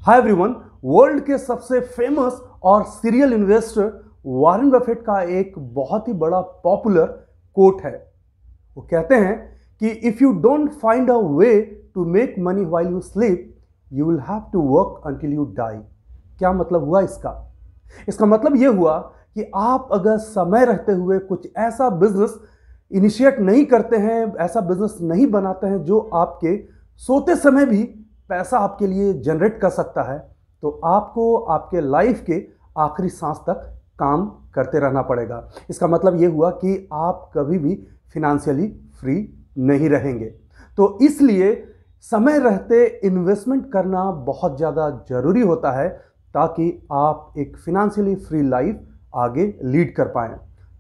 Hi everyone, world के सबसे famous और सीरियल इन्वेस्टर वॉरेन बफेट का एक बहुत ही बड़ा पॉपुलर कोट है। वो कहते हैं कि if you don't find a way to make money while you sleep you will have to work until you die. क्या मतलब हुआ इसका? इसका मतलब यह हुआ कि आप अगर समय रहते हुए कुछ ऐसा बिजनेस इनिशिएट नहीं करते हैं, ऐसा बिजनेस नहीं बनाते हैं जो आपके सोते समय भी पैसा आपके लिए जनरेट कर सकता है, तो आपको आपके लाइफ के आखिरी सांस तक काम करते रहना पड़ेगा। इसका मतलब यह हुआ कि आप कभी भी फिनेंशियली फ्री नहीं रहेंगे। तो इसलिए समय रहते इन्वेस्टमेंट करना बहुत ज़्यादा ज़रूरी होता है ताकि आप एक फिनेंशियली फ्री लाइफ आगे लीड कर पाएं।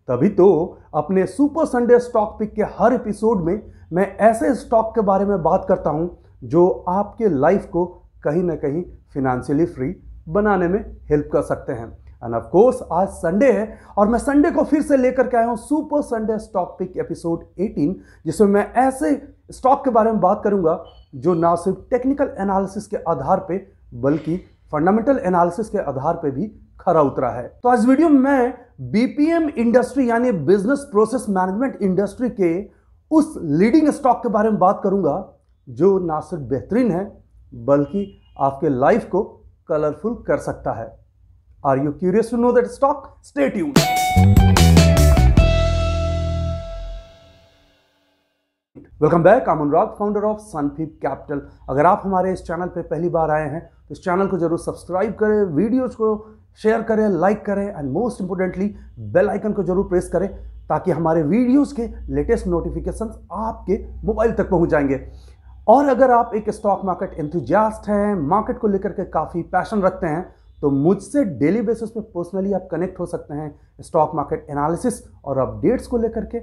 तभी तो अपने सुपर संडे स्टॉक पिक के हर एपिसोड में मैं ऐसे स्टॉक के बारे में बात करता हूं जो आपके लाइफ को कहीं ना कहीं फिनेंशियली फ्री बनाने में हेल्प कर सकते हैं। एंड ऑफ कोर्स आज संडे है और मैं संडे को फिर से लेकर के आया हूं super Sunday stock pick episode 18, जिसमें मैं ऐसे स्टॉक के बारे में बात करूंगा जो ना सिर्फ टेक्निकल एनालिसिस के आधार पे बल्कि फंडामेंटल एनालिसिस के आधार पे भी खरा उतरा है। तो आज वीडियो में मैं बीपीएम इंडस्ट्री यानी बिजनेस प्रोसेस मैनेजमेंट इंडस्ट्री के उस लीडिंग स्टॉक के बारे में बात करूंगा जो ना सिर्फ बेहतरीन है बल्कि आपके लाइफ को कलरफुल कर सकता है। Are you curious to know that stock? Stay tuned. Welcome back, I am Anurag, founder of सनफीप कैपिटल। अगर आप हमारे इस चैनल पे पहली बार आए हैं तो इस चैनल को जरूर सब्सक्राइब करें, वीडियोज को शेयर करें, लाइक करें and most importantly bell icon को जरूर प्रेस करें ताकि हमारे वीडियोस के लेटेस्ट नोटिफिकेशंस आपके मोबाइल तक पहुंच जाएंगे। और अगर आप एक स्टॉक मार्केट एंथुजियास्ट हैं, मार्केट को लेकर के काफ़ी पैशन रखते हैं, तो मुझसे डेली बेसिस पे पर्सनली आप कनेक्ट हो सकते हैं स्टॉक मार्केट एनालिसिस और अपडेट्स को लेकर के।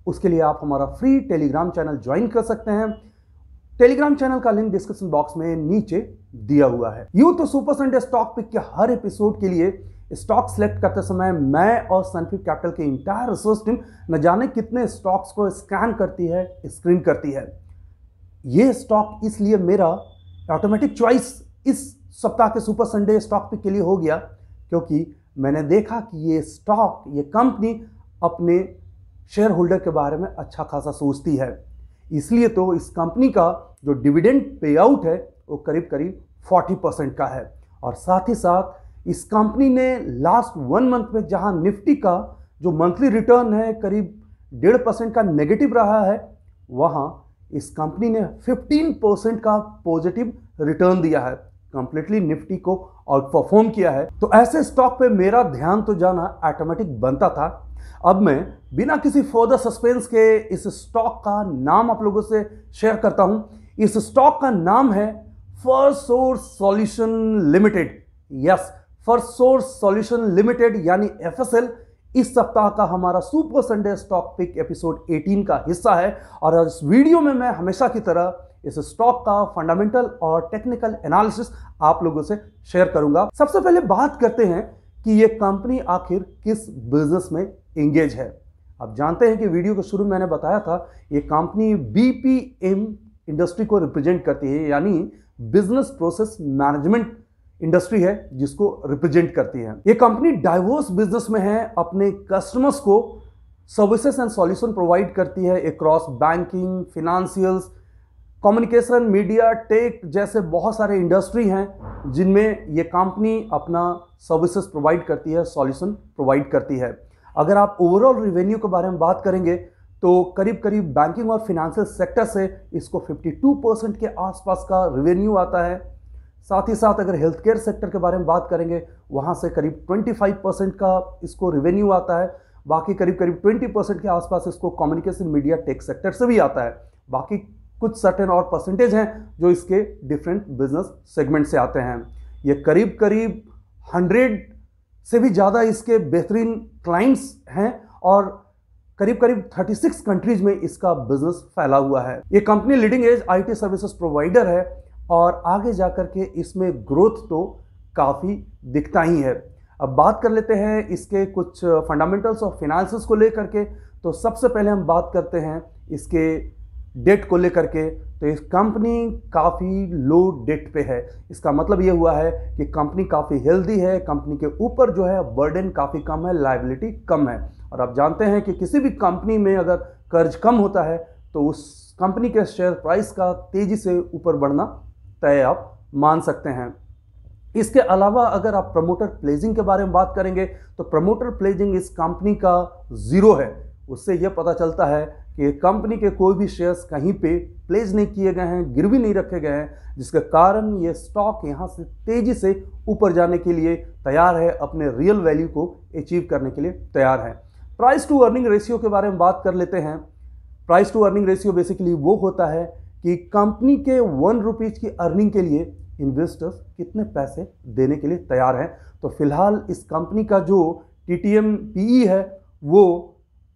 उसके लिए आप हमारा फ्री टेलीग्राम चैनल ज्वाइन कर सकते हैं। टेलीग्राम चैनल का लिंक डिस्क्रिप्शन बॉक्स में नीचे दिया हुआ है। यूं तो सुपर संडे स्टॉक पिक के हर एपिसोड के लिए स्टॉक सेलेक्ट करते समय मैं और सनफीप कैपिटल की इंटायर रिसर्च टीम न जाने कितने स्टॉक्स को स्कैन करती है, स्क्रीन करती है। ये स्टॉक इसलिए मेरा ऑटोमेटिक चॉइस इस सप्ताह के सुपर संडे स्टॉक पिक के लिए हो गया क्योंकि मैंने देखा कि ये स्टॉक, ये कंपनी अपने शेयर होल्डर के बारे में अच्छा खासा सोचती है। इसलिए तो इस कंपनी का जो डिविडेंड पे आउट है वो करीब करीब 40% का है। और साथ ही साथ इस कंपनी ने लास्ट 1 मंथ में जहां निफ्टी का जो मंथली रिटर्न है करीब 1.5% का नेगेटिव रहा है, वहां इस कंपनी ने 15% का पॉजिटिव रिटर्न दिया है, कंप्लीटली निफ्टी को आउट परफॉर्म किया है। तो ऐसे स्टॉक पे मेरा ध्यान तो जाना ऑटोमेटिक बनता था। अब मैं बिना किसी फर्दर सस्पेंस के इस स्टॉक का नाम आप लोगों से शेयर करता हूं। इस स्टॉक का नाम है Firstsource solution limited. Yes, Firstsource solution limited यानी एफएसएल इस सप्ताह का हमारा super Sunday stock pick episode 18 का हिस्सा है। और इस वीडियो में मैं हमेशा की तरह इस स्टॉक का फंडामेंटल और टेक्निकल एनालिसिस आप लोगों से शेयर करूंगा। सबसे पहले बात करते हैं कि ये कंपनी आखिर किस बिजनेस में एंगेज है। आप जानते हैं कि वीडियो के शुरू में मैंने बताया था ये कंपनी बीपीएम इंडस्ट्री को रिप्रेजेंट करती है, यानी बिजनेस प्रोसेस मैनेजमेंट इंडस्ट्री है जिसको रिप्रेजेंट करती है। ये कंपनी डाइवर्स बिजनेस में है, अपने कस्टमर्स को सर्विसेज एंड सॉल्यूशन प्रोवाइड करती है across banking, financials, communication, media, tech जैसे बहुत सारे इंडस्ट्री हैं जिनमें ये कंपनी अपना सर्विसेज प्रोवाइड करती है, सॉल्यूशन प्रोवाइड करती है। अगर आप ओवरऑल रिवेन्यू के बारे में बात करेंगे तो करीब करीब बैंकिंग और फिनेंशियल सेक्टर से इसको 52% के आसपास का रिवेन्यू आता है। साथ ही साथ अगर हेल्थ केयर सेक्टर के बारे में बात करेंगे वहाँ से करीब 25% का इसको रिवेन्यू आता है। बाकी करीब करीब 20% के आसपास इसको कम्युनिकेशन, मीडिया, टेक सेक्टर से भी आता है। बाकी कुछ सर्टेन और परसेंटेज हैं जो इसके डिफरेंट बिजनेस सेगमेंट से आते हैं। ये करीब करीब 100 से भी ज़्यादा इसके बेहतरीन क्लाइंट्स हैं और करीब करीब 36 कंट्रीज में इसका बिजनेस फैला हुआ है। ये company leading edge IT services provider है और आगे जाकर के इसमें ग्रोथ तो काफ़ी दिखता ही है। अब बात कर लेते हैं इसके कुछ फंडामेंटल्स और फिनेंसेस को लेकर के। तो सबसे पहले हम बात करते हैं इसके डेट को लेकर के, तो इस कंपनी काफ़ी लो डेट पे है। इसका मतलब ये हुआ है कि कंपनी काफ़ी हेल्दी है, कंपनी के ऊपर जो है बर्डन काफ़ी कम है, लायबिलिटी कम है। और आप जानते हैं कि किसी भी कंपनी में अगर कर्ज कम होता है तो उस कंपनी के शेयर प्राइस का तेज़ी से ऊपर बढ़ना तय आप मान सकते हैं। इसके अलावा अगर आप प्रमोटर प्लेजिंग के बारे में बात करेंगे तो प्रमोटर प्लेजिंग इस कंपनी का ज़ीरो है। उससे यह पता चलता है कि कंपनी के कोई भी शेयर्स कहीं पे प्लेज नहीं किए गए हैं, गिरवी नहीं रखे गए हैं, जिसके कारण ये स्टॉक यहाँ से तेज़ी से ऊपर जाने के लिए तैयार है, अपने रियल वैल्यू को अचीव करने के लिए तैयार है। प्राइस टू अर्निंग रेशियो के बारे में बात कर लेते हैं। Price to earning ratio basically वो होता है कि कंपनी के 1 रुपीज़ की अर्निंग के लिए इन्वेस्टर्स कितने पैसे देने के लिए तैयार हैं। तो फिलहाल इस कंपनी का जो TTM PE है वो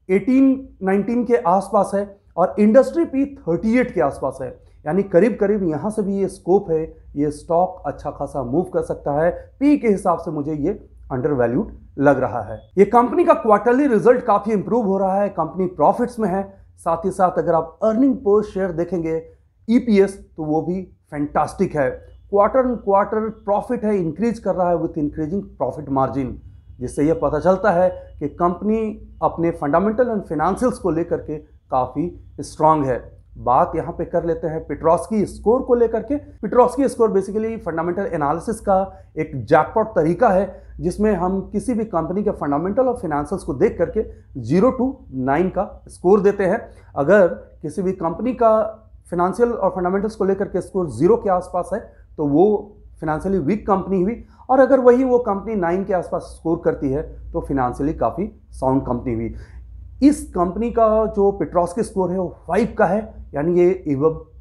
18-19 के आसपास है और इंडस्ट्री पी 38 के आसपास है, यानी करीब करीब यहाँ से भी ये स्कोप है, ये स्टॉक अच्छा खासा मूव कर सकता है। पी के हिसाब से मुझे ये अंडर वैल्यूड लग रहा है। ये कंपनी का क्वार्टरली रिजल्ट काफ़ी इंप्रूव हो रहा है, कंपनी प्रॉफिट्स में है। साथ ही साथ अगर आप अर्निंग पर शेयर देखेंगे EPS तो वो भी फैंटास्टिक है। क्वार्टर एंड क्वार्टर प्रॉफिट है, इंक्रीज कर रहा है विथ इंक्रीजिंग प्रॉफिट मार्जिन, जिससे यह पता चलता है कि कंपनी अपने फंडामेंटल एंड फाइनेंशियल्स को लेकर के काफ़ी स्ट्रांग है। बात यहाँ पे कर लेते हैं पिट्रोस्की स्कोर को लेकर के। पिट्रोस्की स्कोर बेसिकली फंडामेंटल एनालिसिस का एक जैकपॉट तरीका है, जिसमें हम किसी भी कंपनी के फंडामेंटल और फाइनेंशियल्स को देख करके 0 to 9 का स्कोर देते हैं। अगर किसी भी कंपनी का फाइनेंशियल और फंडामेंटल्स को लेकर के स्कोर 0 के आसपास है तो वो फाइनेंशियली वीक कंपनी हुई, और अगर वही वो कंपनी 9 के आसपास स्कोर करती है तो फाइनेंशियली काफ़ी साउंड कंपनी हुई। इस कंपनी का जो पिट्रोस्की स्कोर है वो 5 का है, यानी ये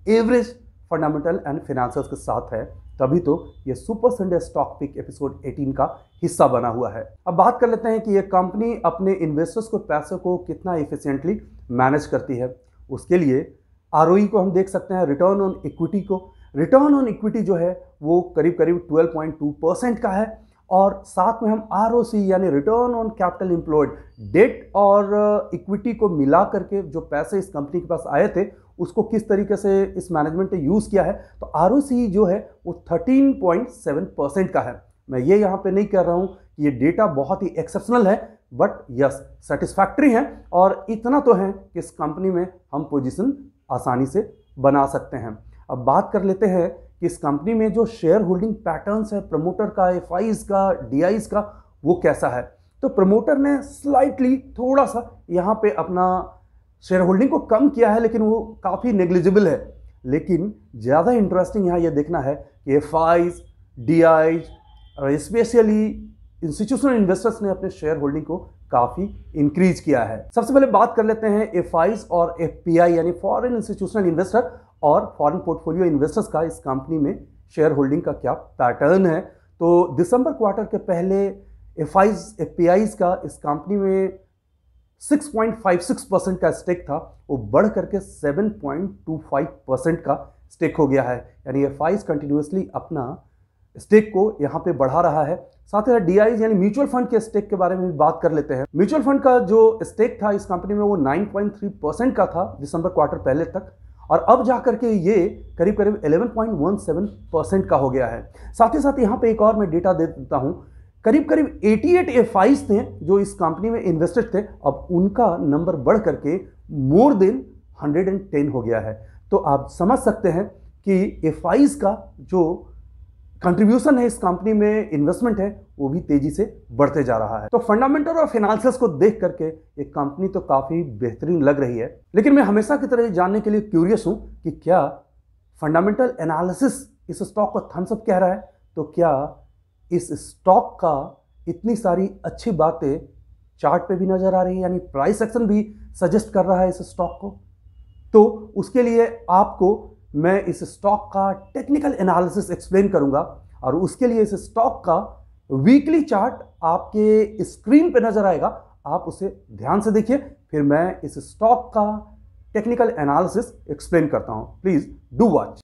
एवरेज फंडामेंटल एंड फाइनेंशियल्स के साथ है, तभी तो ये super Sunday stock pick episode 18 का हिस्सा बना हुआ है। अब बात कर लेते हैं कि ये कंपनी अपने इन्वेस्टर्स को पैसे को कितना एफिशिएंटली मैनेज करती है। उसके लिए ROE को हम देख सकते हैं, रिटर्न ऑन इक्विटी को। रिटर्न ऑन इक्विटी जो है वो करीब करीब 12.2% का है, और साथ में हम ROC यानी return on capital employed, debt और इक्विटी को मिला करके जो पैसे इस कंपनी के पास आए थे उसको किस तरीके से इस मैनेजमेंट ने यूज़ किया है, तो ROC जो है वो 13.7% का है। मैं ये यहाँ पे नहीं कह रहा हूँ कि ये डेटा बहुत ही एक्सेप्शनल है, बट यस सेटिस्फैक्ट्री है, और इतना तो है कि इस कंपनी में हम पोजीशन आसानी से बना सकते हैं। अब बात कर लेते हैं कि इस कंपनी में जो शेयर होल्डिंग पैटर्न्स है प्रमोटर का, FIs का, DIs का, वो कैसा है। तो प्रमोटर ने स्लाइटली थोड़ा सा यहाँ पे अपना शेयर होल्डिंग को कम किया है, लेकिन वो काफ़ी नेग्लिजिबल है। लेकिन ज़्यादा इंटरेस्टिंग यहाँ ये देखना है कि FIs, DIs और स्पेशली इंस्टीट्यूशनल इन्वेस्टर्स ने अपने शेयर होल्डिंग को काफ़ी इंक्रीज किया है। सबसे पहले बात कर लेते हैं FIs और FPI यानी फॉरेन इंस्टीट्यूशनल इन्वेस्टर और फॉरेन पोर्टफोलियो इन्वेस्टर्स का इस कंपनी में शेयर होल्डिंग का क्या पैटर्न है। तो दिसंबर क्वार्टर के पहले FIs FPIs का इस कंपनी में 6.56% का स्टेक था, वो बढ़ करके 7.25% का स्टेक हो गया है, यानी FIs कंटिन्यूसली अपना स्टेक को यहाँ पे बढ़ा रहा है। साथ ही DIs यानी म्यूचुअल फंड के स्टेक के बारे में भी बात कर लेते हैं। म्यूचुअल फंड का जो स्टेक था इस कंपनी में वो 9.3% का था दिसंबर क्वार्टर पहले तक, और अब जाकर के ये करीब करीब 11.17% का हो गया है। साथ ही साथ यहाँ पे एक और मैं डेटा दे देता हूँ, करीब करीब 88 FIs थे जो इस कंपनी में इन्वेस्टेड थे, अब उनका नंबर बढ़ करके मोर देन 110 हो गया है। तो आप समझ सकते हैं कि FIs का जो कंट्रीब्यूशन है इस कंपनी में, इन्वेस्टमेंट है, वो भी तेजी से बढ़ते जा रहा है। तो फंडामेंटल और फाइनेंशियल्स को देख करके एक कंपनी तो काफ़ी बेहतरीन लग रही है, लेकिन मैं हमेशा की तरह जानने के लिए क्यूरियस हूं कि क्या फंडामेंटल एनालिसिस इस स्टॉक को थम्स अप कह रहा है, तो क्या इस स्टॉक का इतनी सारी अच्छी बातें चार्ट पे भी नजर आ रही है, यानी प्राइस एक्शन भी सजेस्ट कर रहा है इस स्टॉक को। तो उसके लिए आपको मैं इस स्टॉक का टेक्निकल एनालिसिस एक्सप्लेन करूंगा, और उसके लिए इस स्टॉक का वीकली चार्ट आपके स्क्रीन पे नजर आएगा, आप उसे ध्यान से देखिए, फिर मैं इस स्टॉक का टेक्निकल एनालिसिस एक्सप्लेन करता हूं। Please do watch.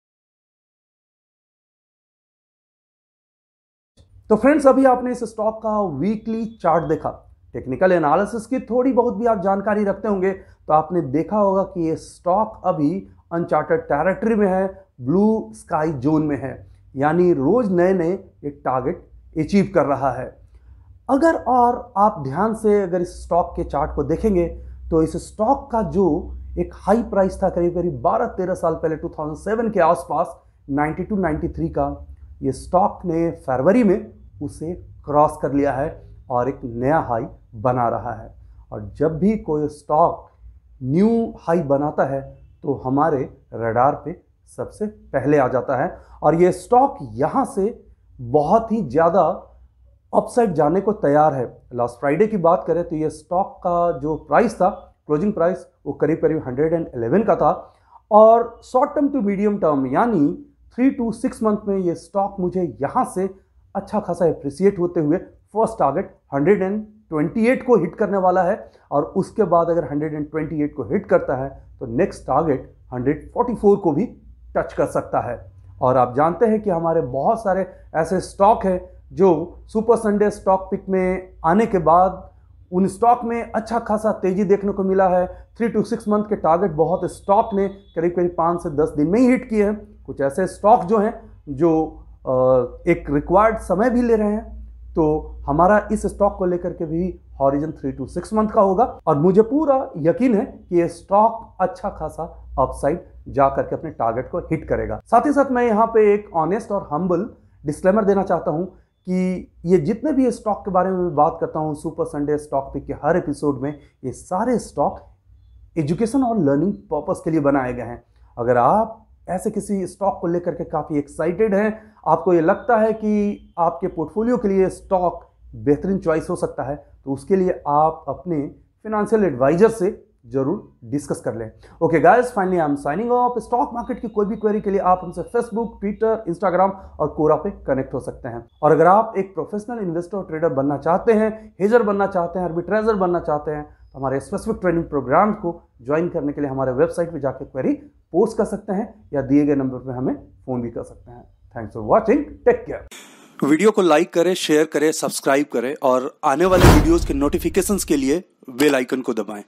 तो फ्रेंड्स, अभी आपने इस स्टॉक का वीकली चार्ट देखा। टेक्निकल एनालिसिस की थोड़ी बहुत भी आप जानकारी रखते होंगे तो आपने देखा होगा कि ये स्टॉक अभी अनचार्टेड टेरिटरी में है, ब्लू स्काई जोन में है, यानी रोज नए नए ये टारगेट अचीव कर रहा है। अगर और आप ध्यान से अगर इस स्टॉक के चार्ट को देखेंगे तो इस स्टॉक का जो एक हाई प्राइस था करीब करीब 12-13 साल पहले 2007 के आसपास 92-93 का, ये स्टॉक ने फरवरी में उसे क्रॉस कर लिया है और एक नया हाई बना रहा है। और जब भी कोई स्टॉक न्यू हाई बनाता है तो हमारे रडार पे सबसे पहले आ जाता है। और ये स्टॉक यहाँ से बहुत ही ज़्यादा अपसाइड जाने को तैयार है। लास्ट फ्राइडे की बात करें तो ये स्टॉक का जो प्राइस था, क्लोजिंग प्राइस, वो करीब करीब 111 का था। और short term to medium term यानी 3 to 6 मंथ में ये स्टॉक मुझे यहाँ से अच्छा खासा एप्रिसिएट होते हुए फर्स्ट टारगेट 128 को हिट करने वाला है। और उसके बाद अगर 128 को हिट करता है तो नेक्स्ट टारगेट 144 को भी टच कर सकता है। और आप जानते हैं कि हमारे बहुत सारे ऐसे स्टॉक हैं जो सुपर संडे स्टॉक पिक में आने के बाद उन स्टॉक में अच्छा खासा तेजी देखने को मिला है। 3 to 6 मंथ के टारगेट बहुत स्टॉक ने करीब करीब 5 से 10 दिन में ही हिट किए हैं। कुछ ऐसे स्टॉक जो हैं जो एक रिक्वायर्ड समय भी ले रहे हैं। तो हमारा इस स्टॉक को लेकर के भी हॉरिजन 3 to 6 मंथ का होगा और मुझे पूरा यकीन है कि ये स्टॉक अच्छा खासा अपसाइड जा करके अपने टारगेट को हिट करेगा। साथ ही साथ मैं यहाँ पे एक ऑनेस्ट और हम्बल डिस्क्लेमर देना चाहता हूँ कि ये जितने भी स्टॉक के बारे में बात करता हूँ सुपर संडे स्टॉक पिक के हर एपिसोड में, ये सारे स्टॉक एजुकेशन और लर्निंग पर्पस के लिए बनाए गए हैं। अगर आप ऐसे किसी स्टॉक को लेकर के काफ़ी एक्साइटेड हैं, आपको ये लगता है कि आपके पोर्टफोलियो के लिए स्टॉक बेहतरीन चॉइस हो सकता है, तो उसके लिए आप अपने फिनेंशियल एडवाइजर से जरूर डिस्कस कर लें। Okay guys, finally I am signing off. Stock market की कोई भी क्वेरी के लिए आप हमसे फेसबुक, ट्विटर, इंस्टाग्राम और कोरा पे कनेक्ट हो सकते हैं। और अगर आप एक प्रोफेशनल इन्वेस्टर और ट्रेडर बनना चाहते हैं, हेजर बनना चाहते हैं, आर्बिट्रेजर बनना चाहते हैं, तो हमारे स्पेसिफिक ट्रेनिंग प्रोग्राम को ज्वाइन करने के लिए हमारे वेबसाइट पर जाकर क्वेरी पोस्ट कर सकते हैं या दिए गए नंबर पर हमें फोन भी कर सकते हैं। Thanks for watching, take care. Video को लाइक करें, शेयर करें, सब्सक्राइब करें और आने वाले वीडियोस के नोटिफिकेशंस के लिए बेल आइकन को दबाएं।